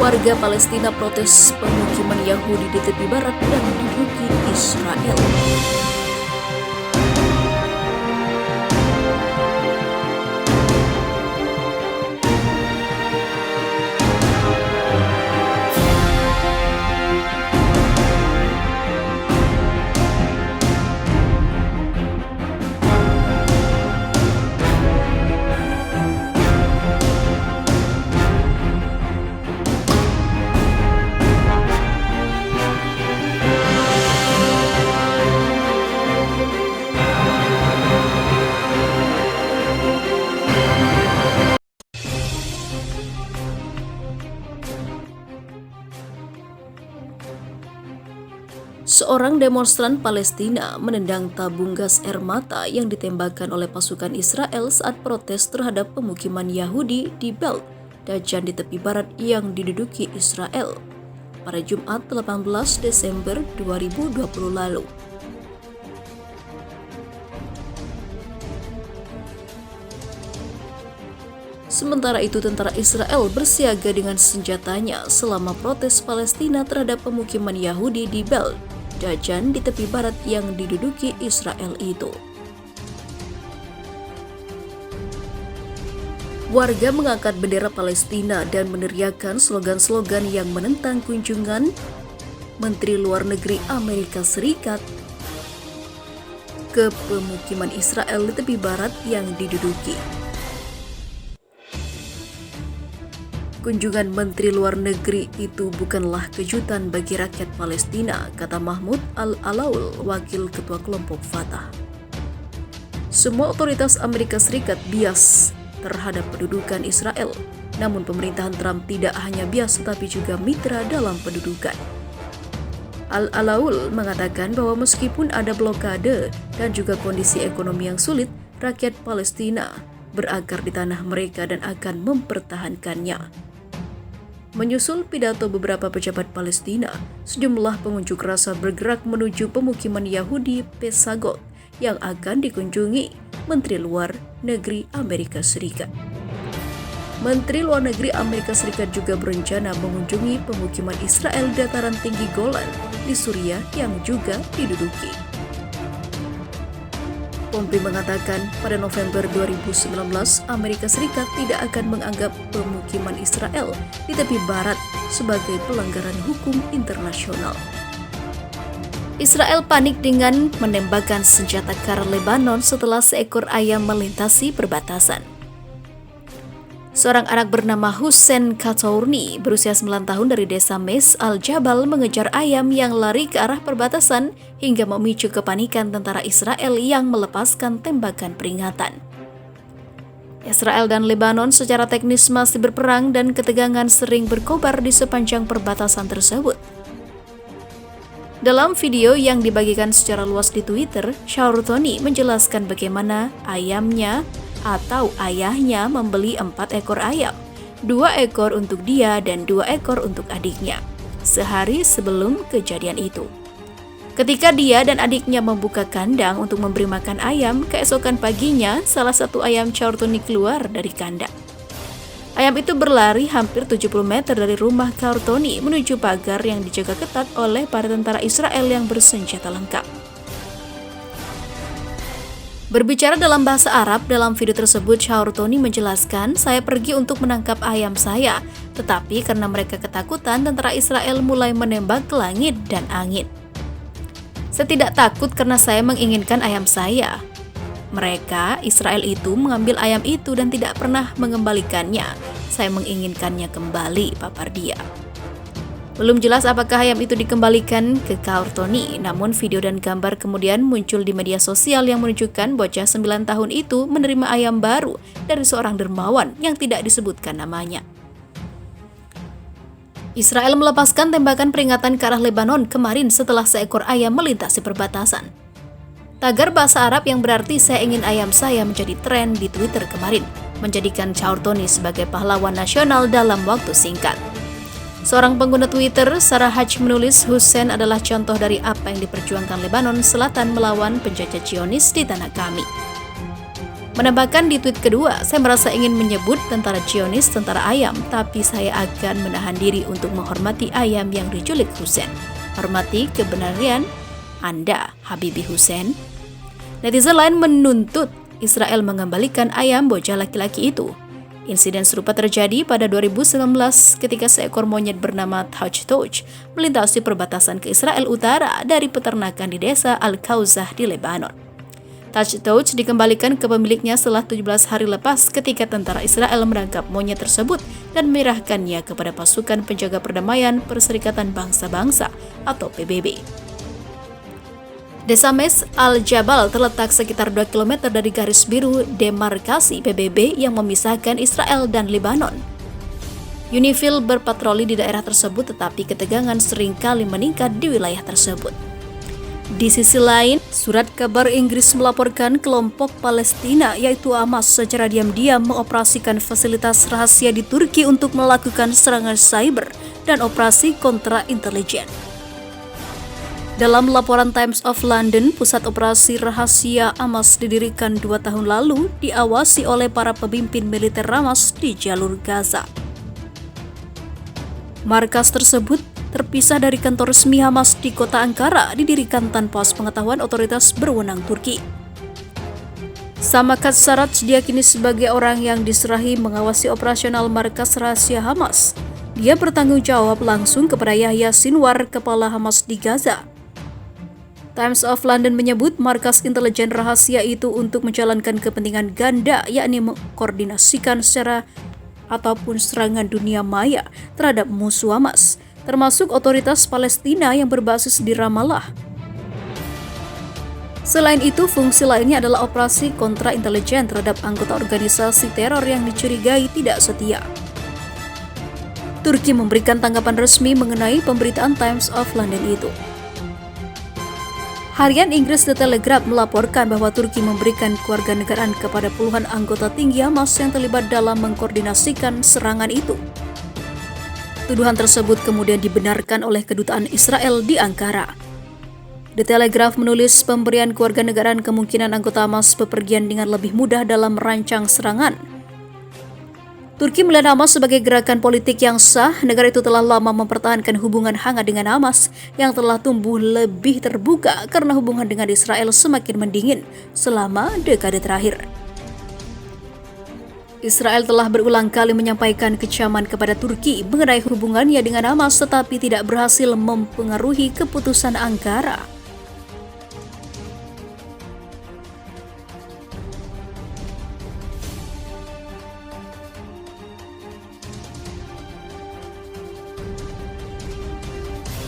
Warga Palestina protes pemukiman Yahudi di tepi barat yang diduduki Israel. Seorang demonstran Palestina menendang tabung gas air mata yang ditembakkan oleh pasukan Israel saat protes terhadap pemukiman Yahudi di Belt Dajan di tepi barat yang diduduki Israel pada Jumat 18 Desember 2020 lalu. Sementara itu, tentara Israel bersiaga dengan senjatanya selama protes Palestina terhadap pemukiman Yahudi di Belt Dajan di tepi barat yang diduduki Israel itu. Warga mengangkat bendera Palestina dan meneriakkan slogan-slogan yang menentang kunjungan Menteri Luar Negeri Amerika Serikat ke pemukiman Israel di tepi barat yang diduduki. Kunjungan Menteri Luar Negeri itu bukanlah kejutan bagi rakyat Palestina, kata Mahmoud Al-Alaul, wakil ketua kelompok Fatah. Semua otoritas Amerika Serikat bias terhadap pendudukan Israel, namun pemerintahan Trump tidak hanya bias tetapi juga mitra dalam pendudukan. Al-Alaul mengatakan bahwa meskipun ada blokade dan juga kondisi ekonomi yang sulit, rakyat Palestina berakar di tanah mereka dan akan mempertahankannya. Menyusul pidato beberapa pejabat Palestina, sejumlah pengunjuk rasa bergerak menuju pemukiman Yahudi Pesagog yang akan dikunjungi Menteri Luar Negeri Amerika Serikat. Menteri Luar Negeri Amerika Serikat juga berencana mengunjungi pemukiman Israel dataran tinggi Golan di Suriah yang juga diduduki. Pompeo mengatakan pada November 2019 Amerika Serikat tidak akan menganggap pemukiman Israel di tepi barat sebagai pelanggaran hukum internasional. Israel panik dengan menembakkan senjata ke arah Lebanon setelah seekor ayam melintasi perbatasan. Seorang anak bernama Hussein Katourni berusia 9 tahun dari desa Mes Al-Jabal mengejar ayam yang lari ke arah perbatasan hingga memicu kepanikan tentara Israel yang melepaskan tembakan peringatan. Israel dan Lebanon secara teknis masih berperang dan ketegangan sering berkobar di sepanjang perbatasan tersebut. Dalam video yang dibagikan secara luas di Twitter, Shaurtoni menjelaskan bagaimana ayahnya membeli 4 ekor ayam, 2 ekor untuk dia dan 2 ekor untuk adiknya, sehari sebelum kejadian itu. Ketika dia dan adiknya membuka kandang untuk memberi makan ayam, keesokan paginya salah satu ayam Shaurtoni keluar dari kandang. Ayam itu berlari hampir 70 meter dari rumah Shaurtoni menuju pagar yang dijaga ketat oleh para tentara Israel yang bersenjata lengkap. Berbicara dalam bahasa Arab, dalam video tersebut Shaurtoni menjelaskan, "Saya pergi untuk menangkap ayam saya, tetapi karena mereka ketakutan, tentara Israel mulai menembak ke langit dan angin. Saya tidak takut karena saya menginginkan ayam saya. Mereka, Israel itu, mengambil ayam itu dan tidak pernah mengembalikannya. Saya menginginkannya kembali," papar dia. Belum jelas apakah ayam itu dikembalikan ke Shaurtoni, namun video dan gambar kemudian muncul di media sosial yang menunjukkan bocah 9 tahun itu menerima ayam baru dari seorang dermawan yang tidak disebutkan namanya. Israel melepaskan tembakan peringatan ke arah Lebanon kemarin setelah seekor ayam melintasi perbatasan. Tagar bahasa Arab yang berarti "saya ingin ayam saya" menjadi tren di Twitter kemarin, menjadikan Shaurtoni sebagai pahlawan nasional dalam waktu singkat. Seorang pengguna Twitter, Sarah Haj, menulis, "Hussein adalah contoh dari apa yang diperjuangkan Lebanon Selatan melawan penjajah Zionis di tanah kami." Menambahkan di tweet kedua, saya merasa ingin menyebut tentara Zionis tentara ayam, tapi saya akan menahan diri untuk menghormati ayam yang diculik Hussein. Hormati kebenaran Anda, Habibie Hussein. Netizen lain menuntut Israel mengembalikan ayam bocah laki-laki itu. Insiden serupa terjadi pada 2019 ketika seekor monyet bernama Touch melintasi perbatasan ke Israel Utara dari peternakan di desa Al-Kauzah di Lebanon. Touch dikembalikan ke pemiliknya setelah 17 hari lepas ketika tentara Israel menangkap monyet tersebut dan menyerahkannya kepada pasukan penjaga perdamaian Perserikatan Bangsa-Bangsa atau PBB. Desa Mes Al-Jabal terletak sekitar 2 km dari garis biru demarkasi PBB yang memisahkan Israel dan Lebanon. UNIFIL berpatroli di daerah tersebut, tetapi ketegangan seringkali meningkat di wilayah tersebut. Di sisi lain, surat kabar Inggris melaporkan kelompok Palestina yaitu Hamas secara diam-diam mengoperasikan fasilitas rahasia di Turki untuk melakukan serangan cyber dan operasi kontra intelijen. Dalam laporan Times of London, pusat operasi rahasia Hamas didirikan 2 tahun lalu, diawasi oleh para pemimpin militer Hamas di jalur Gaza. Markas tersebut terpisah dari kantor resmi Hamas di kota Ankara, didirikan tanpa sepengetahuan otoritas berwenang Turki. Samakat Sarraj diyakini sebagai orang yang diserahi mengawasi operasional markas rahasia Hamas. Dia bertanggung jawab langsung kepada Yahya Sinwar, kepala Hamas di Gaza. Times of London menyebut markas intelijen rahasia itu untuk menjalankan kepentingan ganda, yakni mengkoordinasikan secara ataupun serangan dunia maya terhadap musuh Hamas, termasuk otoritas Palestina yang berbasis di Ramallah. Selain itu, fungsi lainnya adalah operasi kontra intelijen terhadap anggota organisasi teror yang dicurigai tidak setia. Turki memberikan tanggapan resmi mengenai pemberitaan Times of London itu. Harian Inggris The Telegraph melaporkan bahwa Turki memberikan kewarganegaraan kepada puluhan anggota tinggi Hamas yang terlibat dalam mengkoordinasikan serangan itu. Tuduhan tersebut kemudian dibenarkan oleh kedutaan Israel di Ankara. The Telegraph menulis pemberian kewarganegaraan kemungkinan anggota Hamas bepergian dengan lebih mudah dalam merancang serangan. Turki melihat Hamas sebagai gerakan politik yang sah. Negara itu telah lama mempertahankan hubungan hangat dengan Hamas yang telah tumbuh lebih terbuka karena hubungan dengan Israel semakin mendingin selama dekade terakhir. Israel telah berulang kali menyampaikan kecaman kepada Turki mengenai hubungannya dengan Hamas, tetapi tidak berhasil mempengaruhi keputusan Ankara.